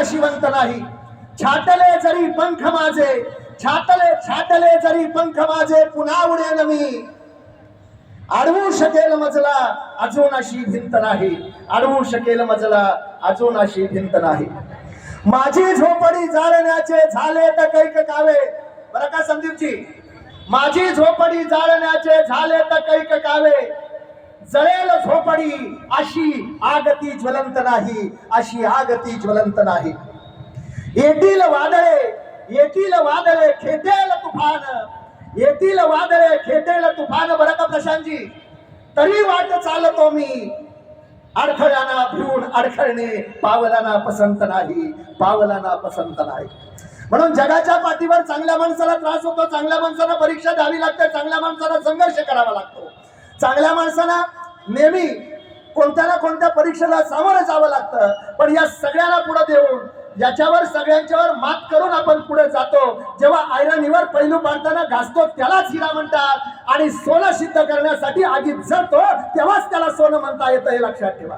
नाशिवंत नाही। छाटले जरी पंख माझे, छाटले जरी पंख माझे, पुन्हा उडेन मी। अडवू शकेल मजला अजून अशी भिंत नाही, अडवू शकेल मजला अजून अशी भिंत नाही। माझी झोपडी जाळण्याचे झाले तर कैक कावे। बरं का संदीपजी, माझी झोपडी जाळण्याचे झाले तर कैक कावे। जळेल झोपडी अशी आगती ज्वलंत नाही, अशी आगती ज्वलंत नाही। येतील वादळे खेटेल तुफान, येतील वादळे खेटेल तुफान। बरं का प्रशांतजी, तरी वाट चालतो मी, अडथळ्यांना भिवून अडखळणे पावलांना पसंत नाही, पावलांना पसंत नाही। म्हणून जगाच्या पाठीवर चांगल्या माणसाला त्रास होतो, चांगल्या माणसाला परीक्षा द्यावी लागते, चांगल्या माणसाला संघर्ष करावा लागतो, चांगल्या माणसाला नेहमी कोणत्या ना कोणत्या परीक्षेला सामोरं जावं लागतं। पण या सगळ्याला पुढे देऊन, याच्यावर सगळ्यांच्यावर मात करून आपण पुढे जातो। जेव्हा आयरनीवर पैलू पाडताना घासतो त्यालाच हिरा म्हणतात, आणि सोनं सिद्ध करण्यासाठी आगीत जळतो तेव्हाच त्याला सोनं म्हणता येतं, हे लक्षात ठेवा।